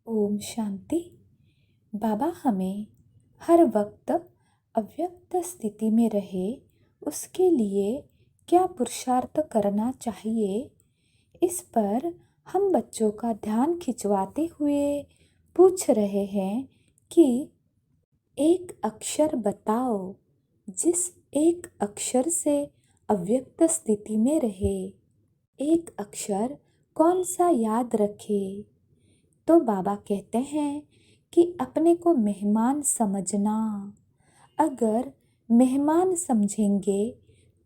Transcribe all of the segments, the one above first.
ओम शांति। बाबा हमें हर वक्त अव्यक्त स्थिति में रहे उसके लिए क्या पुरुषार्थ करना चाहिए, इस पर हम बच्चों का ध्यान खिंचवाते हुए पूछ रहे हैं कि एक अक्षर बताओ जिस एक अक्षर से अव्यक्त स्थिति में रहे। एक अक्षर कौन सा याद रखे? तो बाबा कहते हैं कि अपने को मेहमान समझना। अगर मेहमान समझेंगे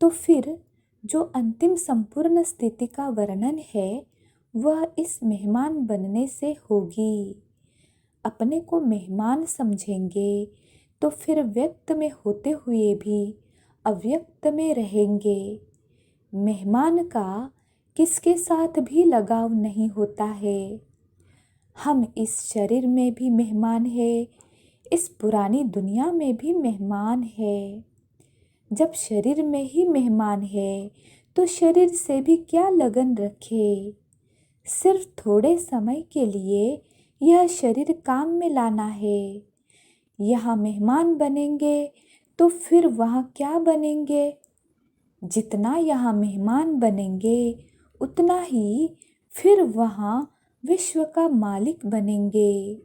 तो फिर जो अंतिम संपूर्ण स्थिति का वर्णन है वह इस मेहमान बनने से होगी। अपने को मेहमान समझेंगे तो फिर व्यक्त में होते हुए भी अव्यक्त में रहेंगे। मेहमान का किसके साथ भी लगाव नहीं होता है। हम इस शरीर में भी मेहमान है, इस पुरानी दुनिया में भी मेहमान है। जब शरीर में ही मेहमान है तो शरीर से भी क्या लगन रखे। सिर्फ थोड़े समय के लिए यह शरीर काम में लाना है। यहाँ मेहमान बनेंगे तो फिर वहाँ क्या बनेंगे? जितना यहाँ मेहमान बनेंगे उतना ही फिर वहाँ विश्व का मालिक बनेंगे।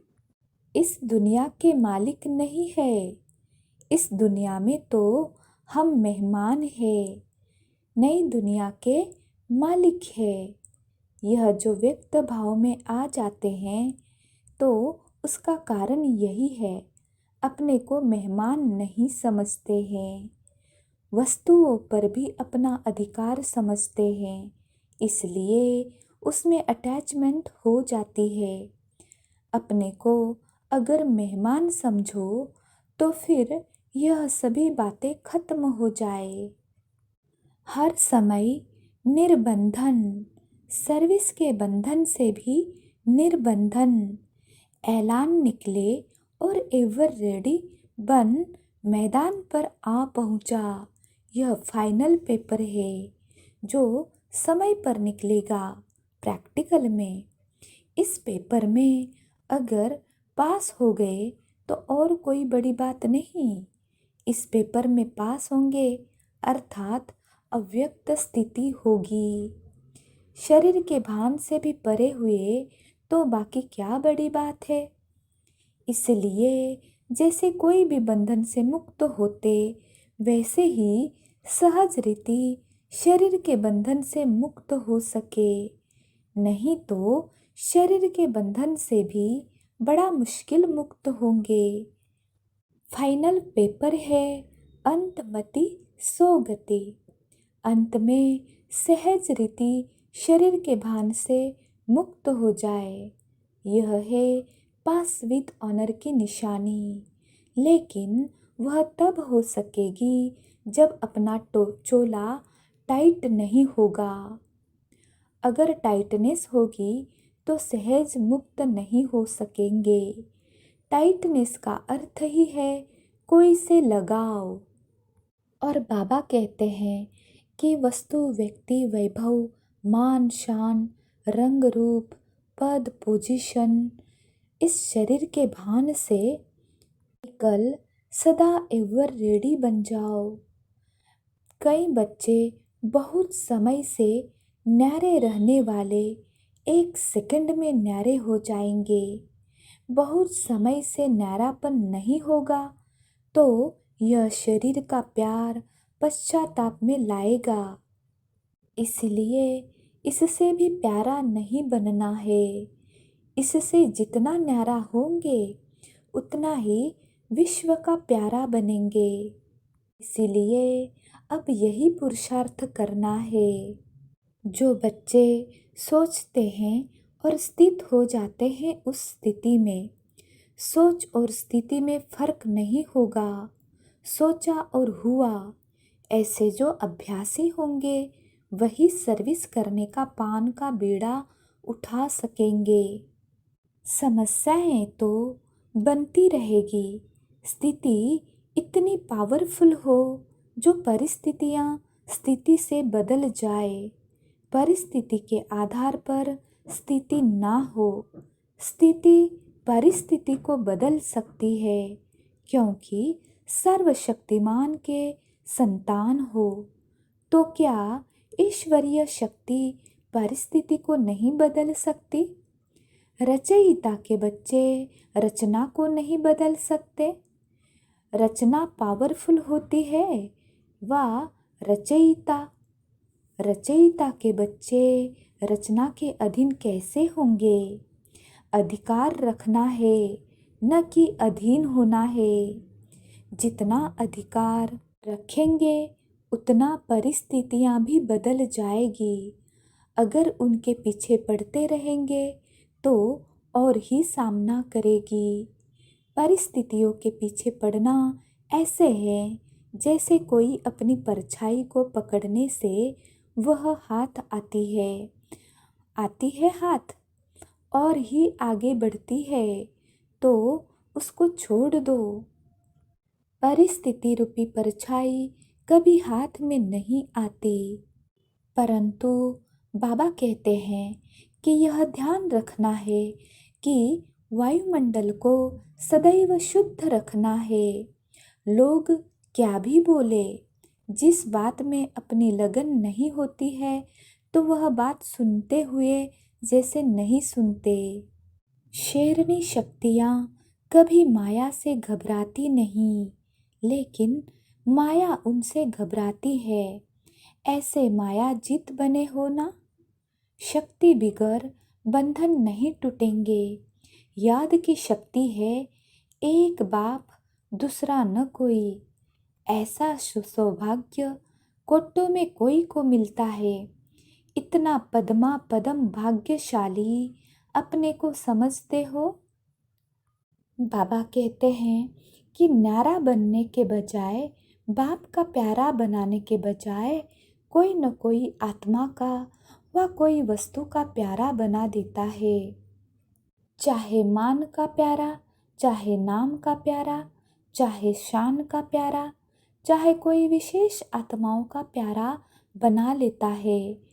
इस दुनिया के मालिक नहीं है। इस दुनिया में तो हम मेहमान हैं, नई दुनिया के मालिक है। यह जो व्यक्त भाव में आ जाते हैं तो उसका कारण यही है, अपने को मेहमान नहीं समझते हैं। वस्तुओं पर भी अपना अधिकार समझते हैं, इसलिए उसमें अटैचमेंट हो जाती है। अपने को अगर मेहमान समझो तो फिर यह सभी बातें खत्म हो जाए। हर समय निर्बंधन, सर्विस के बंधन से भी निर्बंधन। ऐलान निकले और एवर रेडी बन मैदान पर आ पहुंचा। यह फाइनल पेपर है जो समय पर निकलेगा प्रैक्टिकल में। इस पेपर में अगर पास हो गए तो और कोई बड़ी बात नहीं। इस पेपर में पास होंगे अर्थात अव्यक्त स्थिति होगी। शरीर के भान से भी परे हुए तो बाकी क्या बड़ी बात है। इसलिए जैसे कोई भी बंधन से मुक्त होते वैसे ही सहज रीति शरीर के बंधन से मुक्त हो सके। नहीं तो शरीर के बंधन से भी बड़ा मुश्किल मुक्त होंगे। फाइनल पेपर है अंतमति सोगति। अंत में सहज रीति शरीर के भान से मुक्त हो जाए, यह है पास विद ऑनर की निशानी। लेकिन वह तब हो सकेगी जब अपना चोला टाइट नहीं होगा। अगर टाइटनेस होगी तो सहज मुक्त नहीं हो सकेंगे। टाइटनेस का अर्थ ही है कोई से लगाव। और बाबा कहते हैं कि वस्तु, व्यक्ति, वैभव, मान, शान, रंग, रूप, पद, पोजीशन, इस शरीर के भान से कल सदा एवर रेडी बन जाओ। कई बच्चे बहुत समय से न्यारे रहने वाले एक सेकंड में न्यारे हो जाएंगे। बहुत समय से न्यारापन नहीं होगा तो यह शरीर का प्यार पश्चाताप में लाएगा। इसलिए इससे भी प्यारा नहीं बनना है। इससे जितना न्यारा होंगे उतना ही विश्व का प्यारा बनेंगे। इसीलिए अब यही पुरुषार्थ करना है। जो बच्चे सोचते हैं और स्थित हो जाते हैं उस स्थिति में, सोच और स्थिति में फर्क नहीं होगा। सोचा और हुआ, ऐसे जो अभ्यासी होंगे वही सर्विस करने का पान का बीड़ा उठा सकेंगे। समस्याएं तो बनती रहेगी। स्थिति इतनी पावरफुल हो जो परिस्थितियां स्थिति से बदल जाए। परिस्थिति के आधार पर स्थिति ना हो, स्थिति परिस्थिति को बदल सकती है, क्योंकि सर्वशक्तिमान के संतान हो। तो क्या ईश्वरीय शक्ति परिस्थिति को नहीं बदल सकती? रचयिता के बच्चे रचना को नहीं बदल सकते? रचना पावरफुल होती है व रचयिता रचयिता के बच्चे रचना के अधीन कैसे होंगे? अधिकार रखना है, न कि अधीन होना है। जितना अधिकार रखेंगे उतना परिस्थितियां भी बदल जाएगी। अगर उनके पीछे पड़ते रहेंगे तो और ही सामना करेगी। परिस्थितियों के पीछे पड़ना ऐसे है जैसे कोई अपनी परछाई को पकड़ने से वह हाथ आती है हाथ और ही आगे बढ़ती है, तो उसको छोड़ दो। परिस्थिति रूपी परछाई कभी हाथ में नहीं आती, परंतु बाबा कहते हैं कि यह ध्यान रखना है कि वायुमंडल को सदैव शुद्ध रखना है। लोग क्या भी बोले, जिस बात में अपनी लगन नहीं होती है तो वह बात सुनते हुए जैसे नहीं सुनते। शेरनी शक्तियाँ कभी माया से घबराती नहीं, लेकिन माया उनसे घबराती है। ऐसे माया जित बने हो ना, शक्ति बिगर बंधन नहीं टूटेंगे। याद की शक्ति है, एक बाप दूसरा न कोई। ऐसा सौभाग्य कोटों में कोई को मिलता है। इतना पदमा पदम भाग्यशाली अपने को समझते हो? बाबा कहते हैं कि न्यारा बनने के बजाय, बाप का प्यारा बनाने के बजाय कोई न कोई आत्मा का व कोई वस्तु का प्यारा बना देता है। चाहे मान का प्यारा, चाहे नाम का प्यारा, चाहे शान का प्यारा, चाहे कोई विशेष आत्माओं का प्यारा बना लेता है।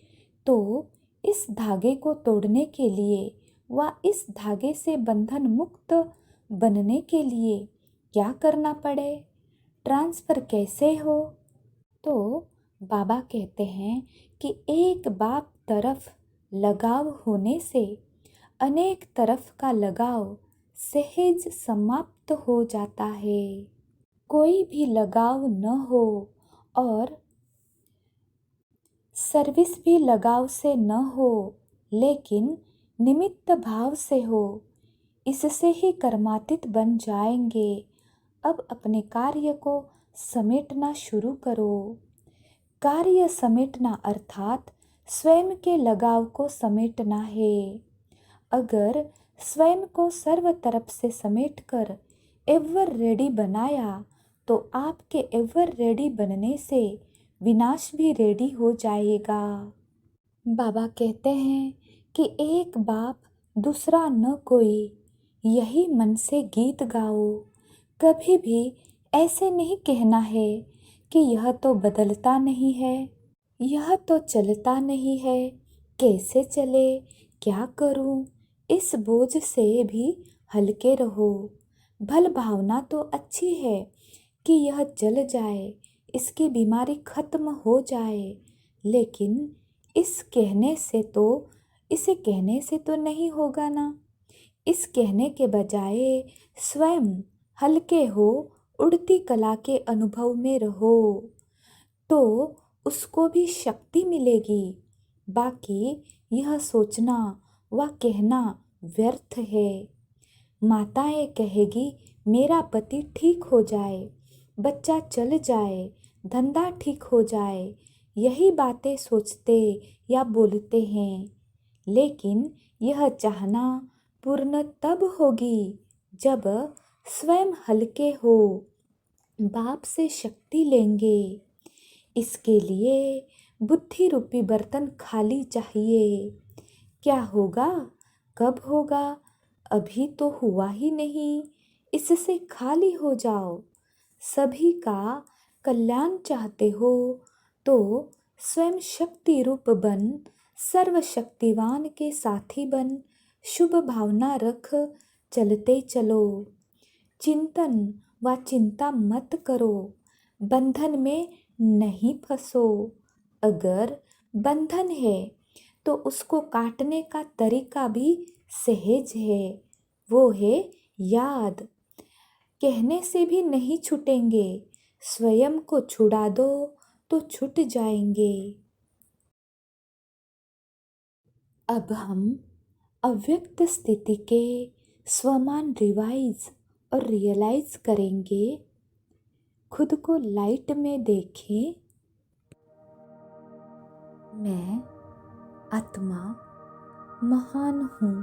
तो इस धागे को तोड़ने के लिए व इस धागे से बंधन मुक्त बनने के लिए क्या करना पड़े? ट्रांसफर कैसे हो? तो बाबा कहते हैं कि एक बाप तरफ लगाव होने से अनेक तरफ का लगाव सहज समाप्त हो जाता है। कोई भी लगाव न हो और सर्विस भी लगाव से न हो, लेकिन निमित्त भाव से हो। इससे ही कर्मातीत बन जाएंगे। अब अपने कार्य को समेटना शुरू करो। कार्य समेटना अर्थात स्वयं के लगाव को समेटना है। अगर स्वयं को सर्व तरफ से समेटकर एवर रेडी बनाया तो आपके एवर रेडी बनने से विनाश भी रेडी हो जाएगा। बाबा कहते हैं कि एक बाप दूसरा न कोई, यही मन से गीत गाओ। कभी भी ऐसे नहीं कहना है कि यह तो बदलता नहीं है, यह तो चलता नहीं है, कैसे चले, क्या करूं। इस बोझ से भी हल्के रहो। भल भावना तो अच्छी है कि यह चल जाए, इसकी बीमारी खत्म हो जाए, लेकिन इसे कहने से तो नहीं होगा ना। इस कहने के बजाय स्वयं हल्के हो, उड़ती कला के अनुभव में रहो, तो उसको भी शक्ति मिलेगी। बाकी यह सोचना व कहना व्यर्थ है। माताएं कहेगी मेरा पति ठीक हो जाए, बच्चा चल जाए, धंधा ठीक हो जाए, यही बातें सोचते या बोलते हैं। लेकिन यह चाहना पूर्ण तब होगी जब स्वयं हल्के हो, बाप से शक्ति लेंगे। इसके लिए बुद्धि रूपी बर्तन खाली चाहिए। क्या होगा, कब होगा, अभी तो हुआ ही नहीं। इससे खाली हो जाओ। सभी का कल्याण चाहते हो तो स्वयं शक्ति रूप बन, सर्वशक्तिवान के साथी बन, शुभ भावना रख, चलते चलो, चिंतन व चिंता मत करो, बंधन में नहीं फंसो। अगर बंधन है तो उसको काटने का तरीका भी सहज है, वो है याद। कहने से भी नहीं छूटेंगे, स्वयं को छुड़ा दो तो छूट जाएंगे। अब हम अव्यक्त स्थिति के स्वमान रिवाइज और रियलाइज करेंगे। खुद को लाइट में देखें। मैं आत्मा महान हूँ।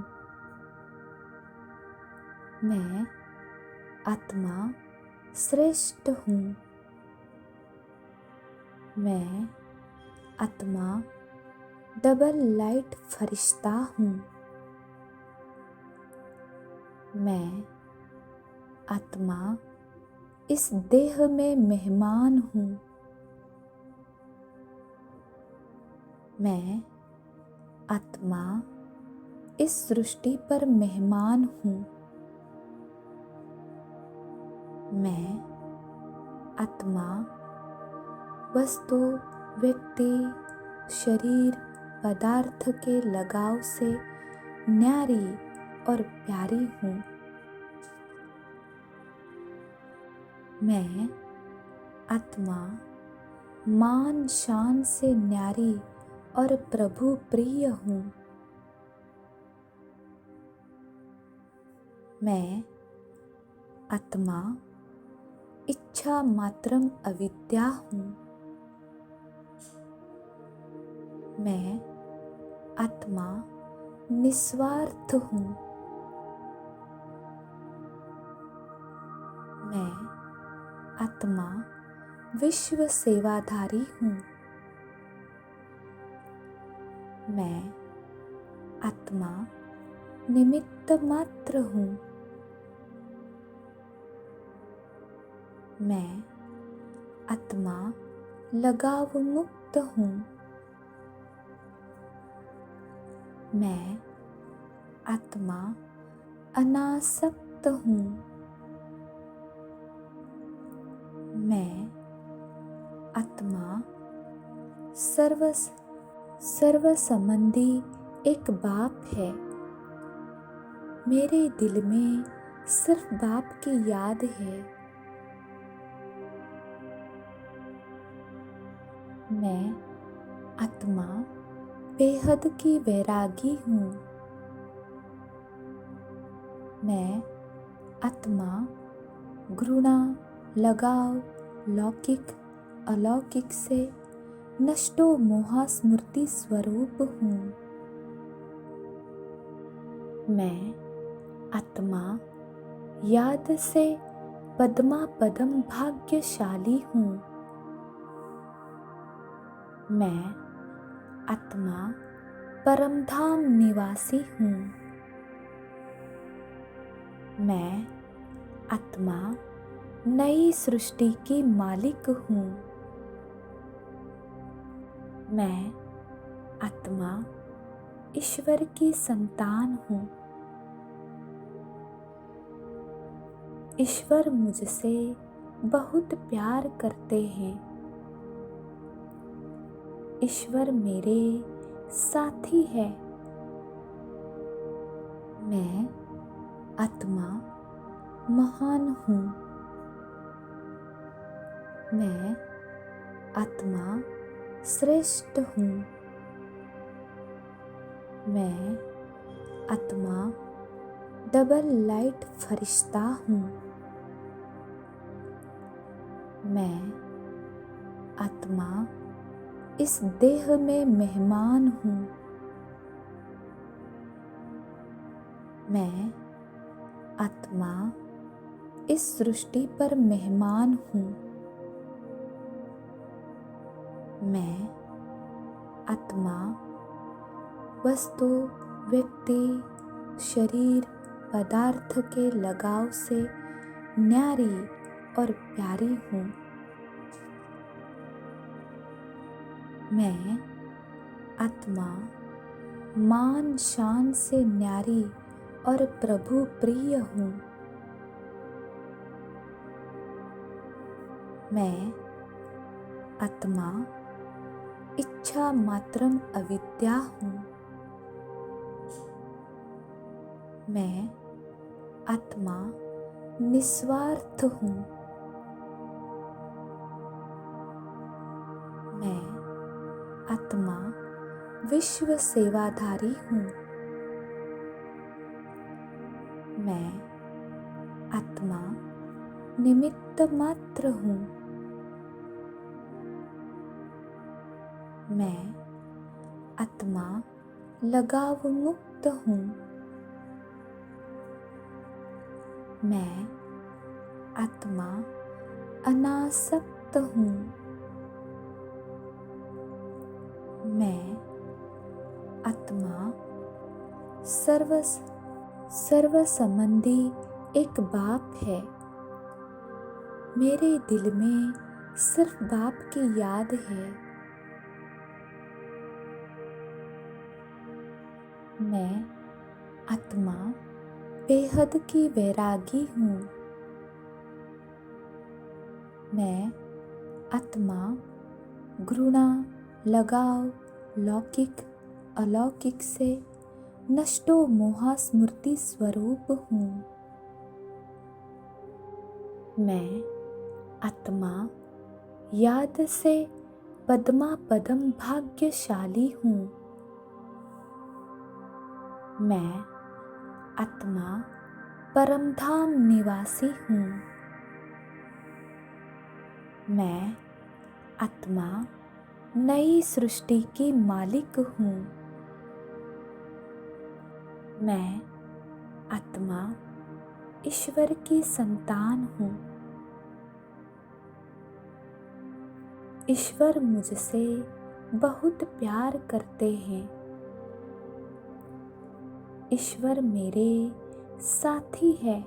मैं आत्मा श्रेष्ठ हूँ। मैं आत्मा डबल लाइट फरिश्ता हूँ। मैं आत्मा इस देह में मेहमान हूँ। मैं आत्मा इस सृष्टि पर मेहमान हूँ। मैं आत्मा वस्तु, व्यक्ति, शरीर, पदार्थ के लगाव से न्यारी और प्यारी हूँ। मैं आत्मा मान शान से न्यारी और प्रभु प्रिय हूँ। मैं आत्मा इच्छा मात्रम अविद्या हूँ। मैं आत्मा निस्वार्थ हूँ। मैं आत्मा विश्व सेवाधारी हूँ। मैं आत्मा निमित्त मात्र हूँ। मैं आत्मा लगाव मुक्त हूँ। मैं आत्मा अनासक्त हूँ। मैं आत्मा सर्व संबंधी एक बाप है। मेरे दिल में सिर्फ बाप की याद है। मैं आत्मा बेहद की वैरागी हूँ। मैं आत्मा घृणा, लगाव, लौकिक, अलौकिक से नष्टो मोहा स्मृति स्वरूप हूँ। मैं आत्मा याद से पद्मा पदम भाग्यशाली हूँ। मैं आत्मा परमधाम निवासी हूँ। मैं आत्मा नई सृष्टि की मालिक हूँ। मैं आत्मा ईश्वर की संतान हूँ। ईश्वर मुझसे बहुत प्यार करते हैं। ईश्वर मेरे साथी है। मैं आत्मा महान हूँ। मैं आत्मा श्रेष्ठ हूँ। मैं आत्मा डबल लाइट फरिश्ता हूँ। मैं आत्मा इस देह में मेहमान हूँ। मैं आत्मा इस सृष्टि पर मेहमान हूँ। मैं आत्मा वस्तु, व्यक्ति, शरीर, पदार्थ के लगाव से न्यारी और प्यारी हूँ। मैं आत्मा मान शान से न्यारी और प्रभु प्रिय हूँ। मैं आत्मा इच्छा मात्रम अविद्या हूँ। मैं आत्मा निस्वार्थ हूँ। मैं आत्मा विश्व सेवाधारी हूँ। मैं आत्मा निमित्त मात्र हूँ। मैं आत्मा लगाव मुक्त हूँ। मैं आत्मा अनासक्त हूँ। मैं आत्मा सर्व संबंधी एक बाप है। मेरे दिल में सिर्फ बाप की याद है। मैं आत्मा बेहद की वैरागी हूँ। मैं आत्मा घृणा, लगाव, लौकिक अलौकिक से नष्टो मोहा स्मृति स्वरूप हूँ। मैं आत्मा याद से पद्मा पदम भाग्यशाली हूँ। मैं आत्मा परमधाम निवासी हूँ। मैं आत्मा नई सृष्टि की मालिक हूँ। मैं आत्मा ईश्वर की संतान हूँ। ईश्वर मुझसे बहुत प्यार करते हैं। ईश्वर मेरे साथी है।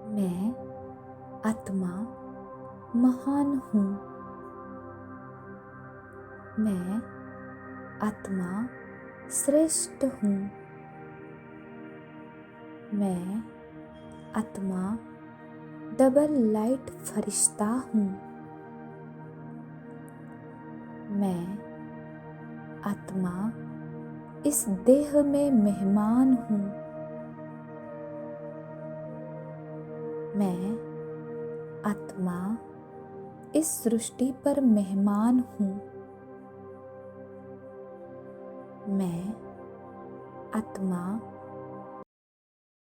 मैं आत्मा महान हूँ। मैं आत्मा श्रेष्ठ हूँ। मैं आत्मा डबल लाइट फरिश्ता हूँ। मैं आत्मा इस देह में मेहमान हूँ। मैं आत्मा इस सृष्टि पर मेहमान हूँ। मैं आत्मा